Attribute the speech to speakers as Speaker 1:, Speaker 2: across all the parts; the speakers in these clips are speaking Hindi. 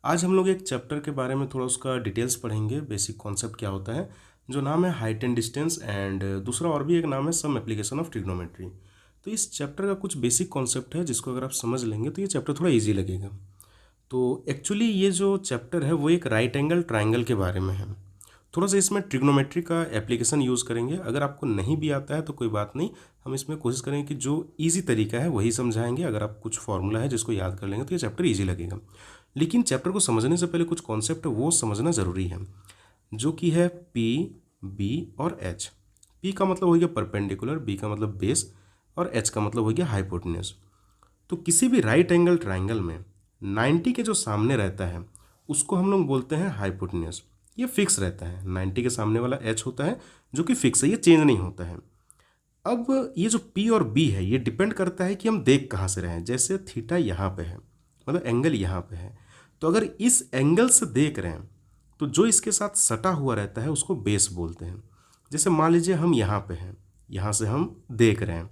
Speaker 1: आज हम लोग एक चैप्टर के बारे में थोड़ा उसका डिटेल्स पढ़ेंगे, बेसिक कॉन्सेप्ट क्या होता है, जो नाम है हाइट एंड डिस्टेंस एंड दूसरा और भी एक नाम है सम एप्लीकेशन ऑफ ट्रिग्नोमेट्री। तो इस चैप्टर का कुछ बेसिक कॉन्सेप्ट है जिसको अगर आप समझ लेंगे तो ये चैप्टर थोड़ा ईजी लगेगा। तो एक्चुअली ये जो चैप्टर है वो एक राइट एंगल ट्राइंगल के बारे में है। थोड़ा सा इसमें ट्रिग्नोमेट्री का एप्लीकेशन यूज़ करेंगे। अगर आपको नहीं भी आता है तो कोई बात नहीं, हम इसमें कोशिश करेंगे कि जो इजी तरीका है वही समझाएंगे। अगर आप कुछ फॉर्मूला है जिसको याद कर लेंगे तो ये चैप्टर इजी लगेगा। लेकिन चैप्टर को समझने से पहले कुछ कॉन्सेप्ट वो समझना ज़रूरी है, जो कि है पी, बी और एच। पी का मतलब हो गया परपेंडिकुलर, बी का मतलब बेस और एच का मतलब हो गया हाइपोटेन्यूज। तो किसी भी राइट एंगल ट्राइंगल में 90 के जो सामने रहता है उसको हम लोग बोलते हैं हाइपोटेन्यूज। ये फिक्स रहता है, 90 के सामने वाला एच होता है जो कि फिक्स है, ये चेंज नहीं होता है। अब ये जो पी और बी है ये डिपेंड करता है कि हम देख कहाँ से रहे हैं। जैसे थीटा यहाँ पे है, मतलब एंगल यहाँ पे है, तो अगर इस एंगल से देख रहे हैं तो जो इसके साथ सटा हुआ रहता है उसको बेस बोलते हैं। जैसे मान लीजिए हम यहाँ पे हैं, यहाँ से हम देख रहे हैं,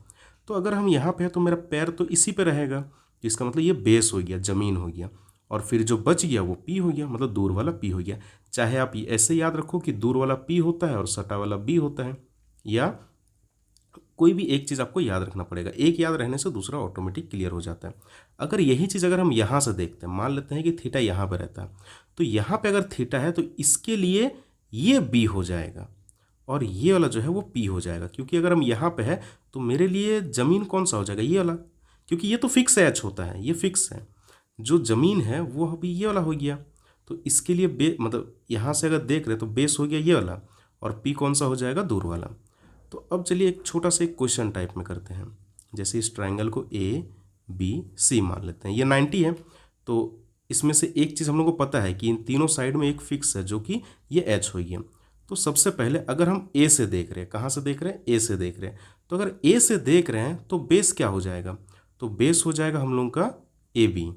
Speaker 1: तो अगर हम यहाँ पे हैं तो मेरा पैर तो इसी पे रहेगा, तो इसका मतलब ये बेस हो गया, ज़मीन हो गया। और फिर जो बच गया वो पी हो गया, मतलब दूर वाला पी हो गया। चाहे आप ऐसे याद रखो कि दूर वाला पी होता है और सटा वाला बी होता है, या कोई भी एक चीज़ आपको याद रखना पड़ेगा। एक याद रहने से दूसरा ऑटोमेटिक क्लियर हो जाता है। अगर यही चीज़ अगर हम यहाँ से देखते हैं, मान लेते हैं कि थीटा यहाँ पे रहता है, तो यहाँ पे अगर थीटा है तो इसके लिए ये बी हो जाएगा और ये वाला जो है वो पी हो जाएगा। क्योंकि अगर हम यहाँ पे है तो मेरे लिए ज़मीन कौन सा हो जाएगा, ये वाला, क्योंकि ये तो फिक्स एच होता है, ये फिक्स है। जो ज़मीन है वो अभी ये वाला हो गया, तो इसके लिए मतलब यहाँ से अगर देख रहे तो बेस हो गया ये वाला, और पी कौन सा हो जाएगा, दूर वाला। तो अब चलिए एक छोटा सा एक क्वेश्चन टाइप में करते हैं। जैसे इस ट्राइंगल को ए बी सी मान लेते हैं, ये 90 है। तो इसमें से एक चीज़ हम लोग को पता है कि इन तीनों साइड में एक फिक्स है जो कि ये एच हो गया। तो सबसे पहले अगर हम ए से देख रहे हैं, कहाँ से देख रहे हैं, ए से देख रहे हैं, तो अगर ए से देख रहे हैं तो बेस क्या हो जाएगा, तो बेस हो जाएगा हम लोग का ए बी।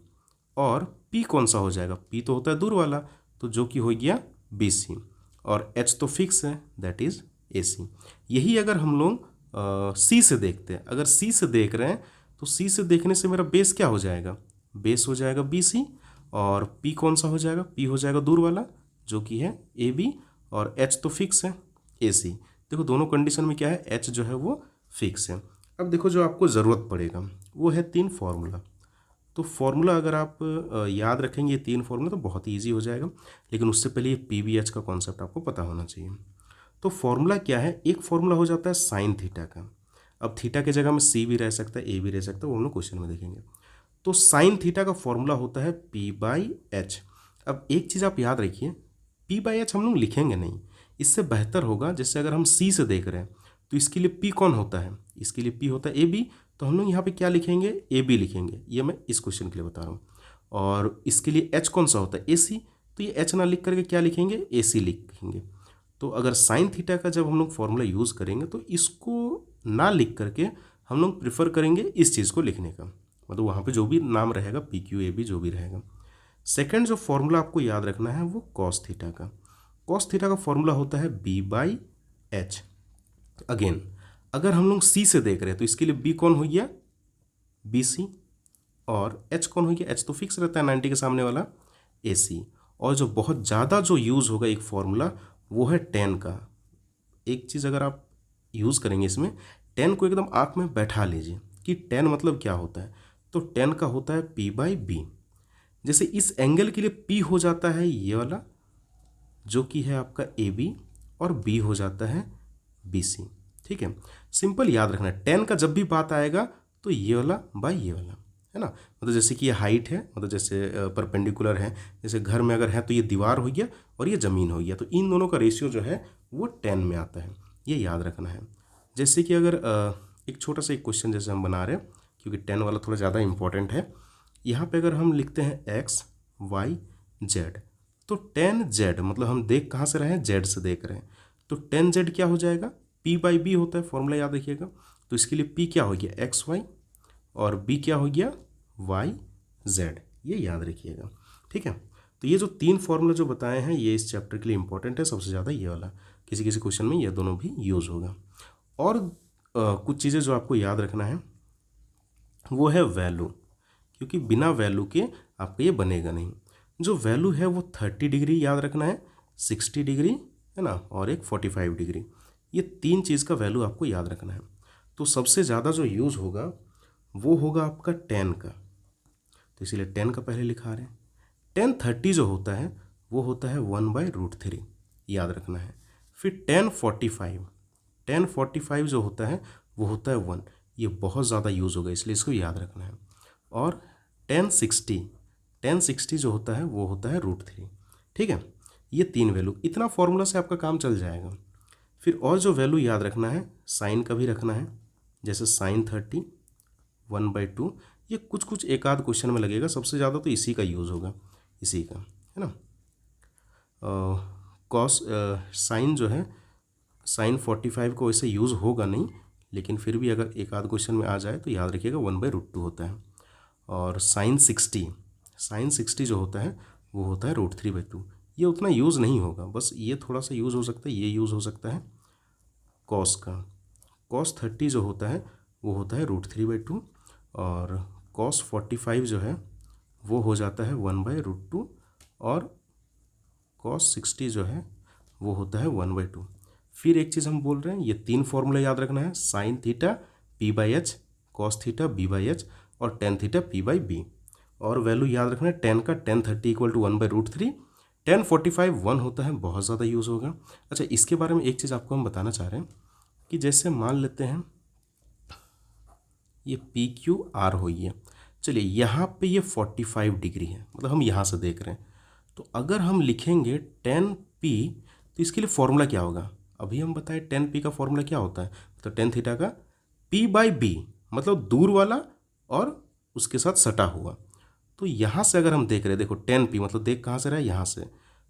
Speaker 1: और पी कौन सा हो जाएगा, पी तो होता है दूर वाला, तो जो कि हो गया बी सी। और एच तो फिक्स है, दैट इज ए सी। यही अगर हम लोग सी से देखते हैं, अगर सी से देख रहे हैं तो सी से देखने से मेरा बेस क्या हो जाएगा, बेस हो जाएगा बी सी। और पी कौन सा हो जाएगा, पी हो जाएगा दूर वाला जो कि है ए बी, और एच तो फिक्स है ए सी। देखो दोनों कंडीशन में क्या है, एच जो है वो फिक्स है। अब देखो जो आपको ज़रूरत पड़ेगा वो है 3 फार्मूला। तो फार्मूला अगर आप याद रखेंगे, ये 3 फार्मूला, तो बहुत ही ईजी हो जाएगा। लेकिन उससे पहले ये पी बी एच का कॉन्सेप्ट आपको पता होना चाहिए। तो फॉर्मूला क्या है, एक फॉर्मूला हो जाता है साइन थीटा का। अब थीटा की जगह में सी भी रह सकता है, ए भी रह सकता है, वो हम लोग क्वेश्चन में देखेंगे। तो साइन थीटा का फॉर्मूला होता है पी बाई एच। अब एक चीज़ आप याद रखिए, पी बाई एच हम लोग लिखेंगे नहीं, इससे बेहतर होगा जैसे अगर हम सी से देख रहे हैं तो इसके लिए पी कौन होता है, इसके लिए पी होता है ए बी, तो हम लोग यहाँ पे क्या लिखेंगे, ए बी लिखेंगे। ये मैं इस क्वेश्चन के लिए बता रहा हूँ। और इसके लिए एच कौन सा होता है, ए सी, तो ये एच ना लिख करके क्या लिखेंगे, ए सी लिखेंगे। तो अगर साइन थीटा का जब हम लोग फॉर्मूला यूज़ करेंगे तो इसको ना लिख करके हम लोग प्रिफर करेंगे इस चीज़ को लिखने का, मतलब वहाँ पे जो भी नाम रहेगा पी क्यू ए बी जो भी रहेगा। सेकंड जो फॉर्मूला आपको याद रखना है वो कॉस थीटा का। कॉस थीटा का फॉर्मूला होता है बी बाई एच। अगेन अगर हम लोग सी से देख रहे हैं तो इसके लिए बी कौन हो गया, बी सी, और एच कौन हो गया, एच तो फिक्स रहता है 90 के सामने वाला, ए सी। और जो बहुत ज़्यादा जो यूज़ होगा एक फॉर्मूला वो है टेन का। एक चीज़ अगर आप यूज़ करेंगे इसमें, टेन को एकदम आँख में बैठा लीजिए कि टेन मतलब क्या होता है। तो टेन का होता है पी बाई बी। जैसे इस एंगल के लिए पी हो जाता है ये वाला जो कि है आपका ए बी, और बी हो जाता है बी सी। ठीक है, सिंपल याद रखना है, टेन का जब भी बात आएगा तो ये वाला बाई ये वाला, है ना। मतलब जैसे कि ये हाइट है, मतलब जैसे परपेंडिकुलर है, जैसे घर में अगर है तो ये दीवार हो गया और ये ज़मीन हो गया, तो इन दोनों का रेशियो जो है वो 10 में आता है, ये याद रखना है। जैसे कि अगर एक छोटा सा एक क्वेश्चन जैसे हम बना रहे हैं, क्योंकि 10 वाला थोड़ा ज़्यादा इंपॉर्टेंट है। यहाँ पे अगर हम लिखते हैं एक्स वाई जेड, तो 10z मतलब हम देख कहाँ से रहे हैं, जेड से देख रहे हैं, तो 10z क्या हो जाएगा, p बाई बी होता है, फॉर्मूला याद रखिएगा। तो इसके लिए p क्या हो गया, एक्स वाई, और b क्या हो गया, वाई जेड, ये याद रखिएगा। ठीक है, तो ये जो 3 फॉर्मूला जो बताए हैं ये इस चैप्टर के लिए इंपॉर्टेंट है, सबसे ज़्यादा ये वाला, किसी किसी क्वेश्चन में ये दोनों भी यूज़ होगा। और कुछ चीज़ें जो आपको याद रखना है वो है वैल्यू, क्योंकि बिना वैल्यू के आपका ये बनेगा नहीं। जो वैल्यू है वो 30 डिग्री याद रखना है, 60 डिग्री है ना, और एक 45 डिग्री। ये 3 चीज़ का वैल्यू आपको याद रखना है। तो सबसे ज़्यादा जो यूज़ होगा वो होगा आपका tan का, तो इसीलिए tan का पहले लिखा रहे हैं। tan 30 जो होता है वो होता है 1/√3, याद रखना है। फिर tan 45 जो होता है वो होता है 1, ये बहुत ज़्यादा यूज़ होगा इसलिए इसको याद रखना है। और tan 60 जो होता है वो होता है √3, ठीक है। ये 3 वैल्यू, इतना फॉर्मूला से आपका काम चल जाएगा। फिर और जो वैल्यू याद रखना है, साइन का भी रखना है, जैसे sin 30 1/2, ये कुछ कुछ एक आध क्वेश्चन में लगेगा, सबसे ज़्यादा तो इसी का यूज़ होगा, इसी का, है ना। कॉस साइन जो है, sin 45 को वैसे यूज़ होगा नहीं, लेकिन फिर भी अगर एक आध क्वेश्चन में आ जाए तो याद रखिएगा 1/√2 होता है। और sin 60 जो होता है वो होता है √3/2, ये उतना यूज़ नहीं होगा, बस ये थोड़ा सा यूज़ हो सकता है, ये यूज़ हो सकता है। cos का, cos 30 जो होता है वो होता है √3/2, और cos 45 जो है वो हो जाता है 1/√2, और cos 60 जो है वो होता है 1/2। फिर एक चीज़ हम बोल रहे हैं, ये 3 फॉर्मूला याद रखना है, sin theta p/h, cos theta b/h, और tan थीटा p/b। और वैल्यू याद रखना है tan का, tan 30 = 1/√3, tan 45 1 होता है, बहुत ज़्यादा यूज़ होगा। अच्छा, इसके बारे में एक चीज़ आपको हम बताना चाह रहे हैं कि जैसे मान लेते हैं ये PQR हुई है, चलिए यहाँ पे ये 45 डिग्री है, मतलब हम यहाँ से देख रहे हैं, तो अगर हम लिखेंगे tan P तो इसके लिए फॉर्मूला क्या होगा, अभी हम बताएं tan P का फॉर्मूला क्या होता है, तो tan थीटा का P/B, मतलब दूर वाला और उसके साथ सटा हुआ। तो यहाँ से अगर हम देख रहे हैं, देखो tan P मतलब देख कहाँ से रहा है, यहाँ से,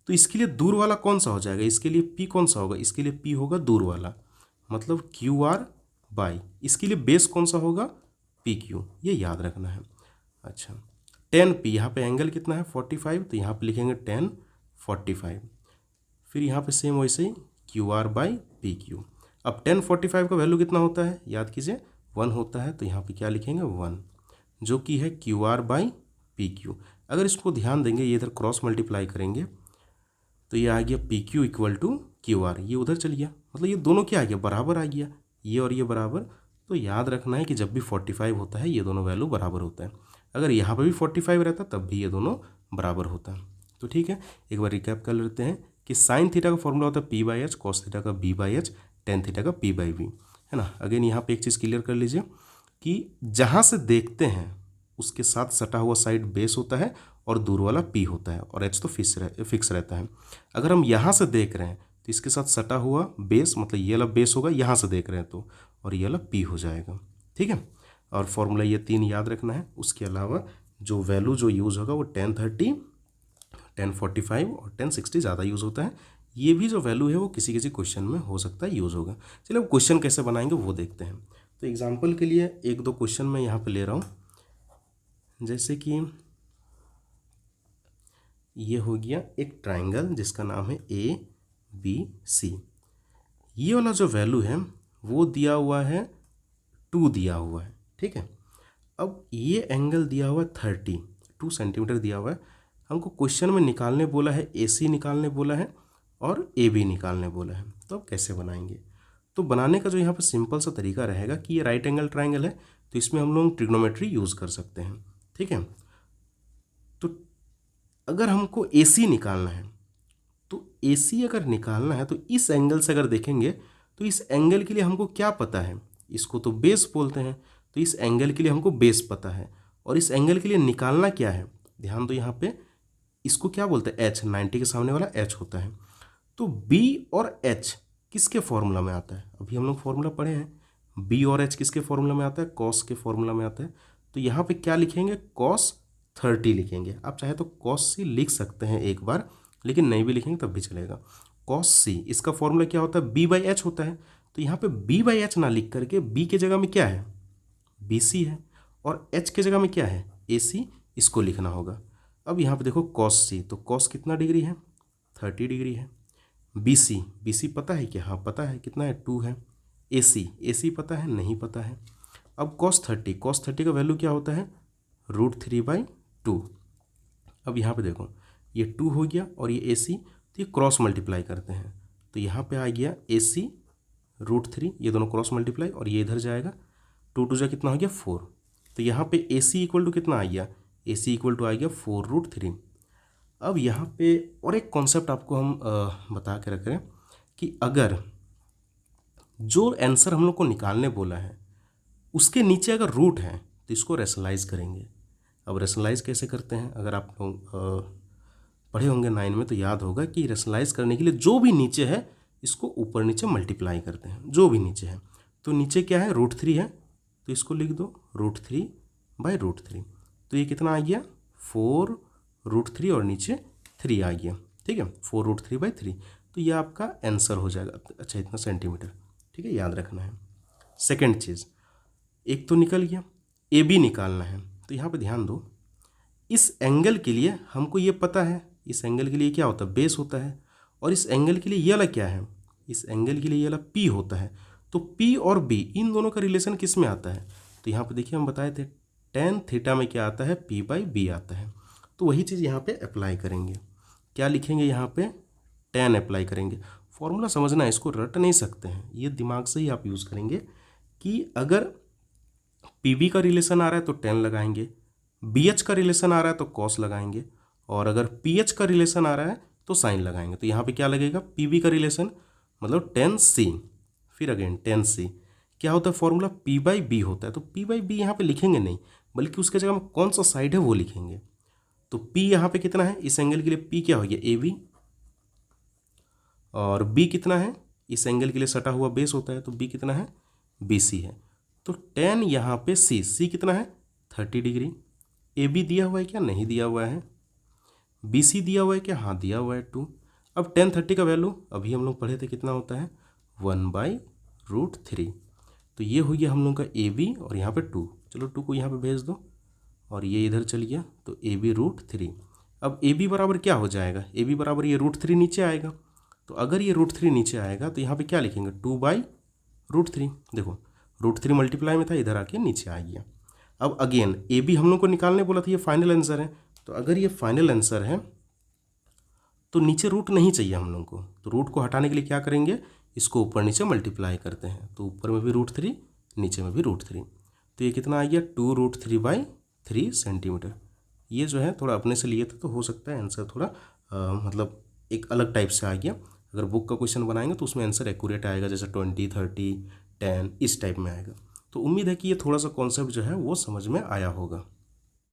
Speaker 1: तो इसके लिए दूर वाला कौन सा हो जाएगा, इसके लिए P कौन सा होगा, इसके लिए P होगा दूर वाला, मतलब QR/, इसके लिए बेस कौन सा होगा, PQ, ये याद रखना है। अच्छा, tan P, यहाँ पे एंगल कितना है 45, तो यहाँ पे लिखेंगे tan 45। फिर यहाँ पे सेम वैसे ही QR/PQ। अब tan 45 का वैल्यू कितना होता है, याद कीजिए 1 होता है, तो यहाँ पे क्या लिखेंगे 1, जो कि है QR/PQ। अगर इसको ध्यान देंगे, ये इधर क्रॉस मल्टीप्लाई करेंगे तो ये आ गया PQ = QR, ये उधर चल गया, मतलब ये दोनों क्या आ गया, बराबर आ गया, ये और ये बराबर। तो याद रखना है कि जब भी 45 होता है ये दोनों वैल्यू बराबर होता है, अगर यहाँ पर भी 45 रहता तब भी ये दोनों बराबर होता है। तो ठीक है, एक बार रिकैप कर लेते हैं कि sin थीटा का फॉर्मूला होता है P/h, cos थीटा का B/h, tan थीटा का P/B, है ना। अगेन यहाँ पे एक चीज़ क्लियर कर लीजिए कि जहाँ से देखते हैं उसके साथ सटा हुआ साइड बेस होता है और दूर वाला P होता है, और H तो फिक्स रहता है। अगर हम यहाँ से देख रहे हैं तो इसके साथ सटा हुआ बेस, मतलब ये वाला बेस होगा यहाँ से देख रहे हैं तो, और ये वाला P हो जाएगा, ठीक है। और फॉर्मूला ये 3 याद रखना है। उसके अलावा जो वैल्यू जो यूज़ होगा वो tan 30, tan 45 और tan 60 ज़्यादा यूज़ होता है। ये भी जो वैल्यू है वो किसी किसी क्वेश्चन में हो सकता है यूज़ होगा। चलिए अब क्वेश्चन कैसे बनाएंगे वो देखते हैं। तो एग्जाम्पल के लिए 1-2 क्वेश्चन मैं यहाँ पे ले रहा हूँ, जैसे कि ये हो गया एक ट्राइंगल जिसका नाम है ABC। ये वाला जो वैल्यू है वो दिया हुआ है 2 दिया हुआ है, ठीक है। अब ये एंगल दिया हुआ है 32 सेंटीमीटर दिया हुआ है, हमको क्वेश्चन में निकालने बोला है, AC निकालने बोला है और AB निकालने बोला है। तो अब कैसे बनाएंगे, तो बनाने का जो यहाँ पर सिंपल सा तरीका रहेगा कि ये राइट एंगल ट्राइंगल है तो इसमें हम लोग ट्रिग्नोमेट्री यूज़ कर सकते हैं, ठीक है। तो अगर हमको AC निकालना है, तो AC अगर निकालना है तो इस एंगल से अगर देखेंगे तो इस एंगल के लिए हमको क्या पता है, इसको तो बेस बोलते हैं, तो इस एंगल के लिए हमको बेस पता है। और इस एंगल के लिए निकालना क्या है, ध्यान दो यहाँ पे, इसको क्या बोलते हैं H, 90 के सामने वाला H होता है। तो B और H किसके फॉर्मूला में आता है, अभी हम लोग फॉर्मूला पढ़े हैं, B और H किसके फॉर्मूला में आता है, cos के फॉर्मूला में आता है। तो यहाँ पे क्या लिखेंगे, cos 30 लिखेंगे। आप चाहे तो cos C लिख सकते हैं एक बार, लेकिन नहीं भी लिखेंगे तब भी चलेगा। cos C, इसका फॉर्मूला क्या होता है, B/H होता है। तो यहाँ पे B/H ना लिख करके B के जगह में क्या है, BC है, और H के जगह में क्या है, AC, इसको लिखना होगा। अब यहाँ पे देखो cos C, तो cos कितना डिग्री है, 30 डिग्री है। BC पता है क्या, हाँ पता है, कितना है, 2 है। AC पता है, नहीं पता है। अब cos 30 का वैल्यू क्या होता है, √3/2। अब यहाँ पे देखो ये 2 हो गया और ये AC, तो ये क्रॉस मल्टीप्लाई करते हैं, तो यहाँ पे आ गया AC √3, ये दोनों क्रॉस मल्टीप्लाई और ये इधर जाएगा, 2 2 जा कितना हो गया 4, तो यहाँ पे AC इक्वल टू कितना आ गया, AC इक्वल टू आ गया 4√3। अब यहाँ पे और एक कॉन्सेप्ट आपको हम बता के रख रहे हैं कि अगर जो आंसर हम लोग को निकालने बोला है उसके नीचे अगर रूट है तो इसको रेशनलाइज करेंगे। अब रेशनलाइज कैसे करते हैं, अगर आप लोग पढ़े होंगे 9 में तो याद होगा कि रेशनलाइज करने के लिए जो भी नीचे है इसको ऊपर नीचे मल्टीप्लाई करते हैं, जो भी नीचे है। तो नीचे क्या है, √3 है, तो इसको लिख दो √3/√3, तो ये कितना आ गया 4√3 और नीचे 3 आ गया, ठीक है, 4√3/3, तो ये आपका आंसर हो जाएगा। अच्छा, इतना सेंटीमीटर, ठीक है, याद रखना है। सेकेंड चीज़, एक तो निकल गया, AB निकालना है, तो यहाँ पे ध्यान दो, इस एंगल के लिए हमको ये पता है, इस एंगल के लिए क्या होता है, बेस होता है, और इस एंगल के लिए ये वाला क्या है, इस एंगल के लिए ये वाला P होता है। तो P और B इन दोनों का रिलेशन किस में आता है, तो यहाँ पे देखिए हम बताए थे tan थीटा में क्या आता है, P/B आता है। तो वही चीज़ यहाँ पे अप्लाई करेंगे, क्या लिखेंगे यहाँ पे, tan अप्लाई करेंगे। फॉर्मूला समझना है, इसको रट नहीं सकते हैं, ये दिमाग से ही आप यूज़ करेंगे कि अगर PB का रिलेशन आ रहा है तो tan लगाएंगे, BH का रिलेशन आ रहा है तो cos लगाएंगे, और अगर PH का रिलेशन आ रहा है तो साइन लगाएंगे। तो यहाँ पे क्या लगेगा, PB का रिलेशन मतलब tan C, फिर अगेन tan C, क्या होता है फॉर्मूला, P/B होता है। तो P/B यहाँ पे लिखेंगे नहीं, बल्कि उसके जगह में कौन सा साइड है वो लिखेंगे। तो P यहाँ पे कितना है, इस एंगल के लिए P क्या हो गया, AB, और B कितना है, इस एंगल के लिए सटा हुआ बेस होता है, तो B कितना है, BC है। तो tan यहाँ पे C कितना है 30 डिग्री, AB दिया हुआ है क्या, नहीं दिया हुआ है, BC दिया हुआ है क्या, हाँ दिया हुआ है 2। अब tan 30 का वैल्यू अभी हम लोग पढ़े थे कितना होता है, 1/√3। तो ये हो गया हम लोग का AB और यहाँ पे 2, चलो 2 को यहाँ पे भेज दो और ये इधर चल गया, तो AB√3। अब AB बराबर क्या हो जाएगा, AB बराबर ये √3 नीचे आएगा, तो अगर ये √3 नीचे आएगा तो यहाँ पे क्या लिखेंगे, 2/√3। देखो √3 मल्टीप्लाई में था, इधर आके नीचे आ गया। अब अगेन AB हम लोग को निकालने बोला था, ये फाइनल आंसर है, तो अगर ये फाइनल आंसर है तो नीचे रूट नहीं चाहिए हम लोग को, तो रूट को हटाने के लिए क्या करेंगे, इसको ऊपर नीचे मल्टीप्लाई करते हैं, तो ऊपर में भी √3 नीचे में भी √3, तो ये कितना आ गया 2√3/3 सेंटीमीटर। ये जो है थोड़ा अपने से लिए थे तो हो सकता है आंसर थोड़ा मतलब एक अलग टाइप से आ गया। अगर बुक का क्वेश्चन बनाएंगे तो उसमें आंसर एक्यूरेट आएगा, जैसे 20, 30, 10 इस टाइप में आएगा। तो उम्मीद है कि ये थोड़ा सा कॉन्सेप्ट जो है वो समझ में आया होगा।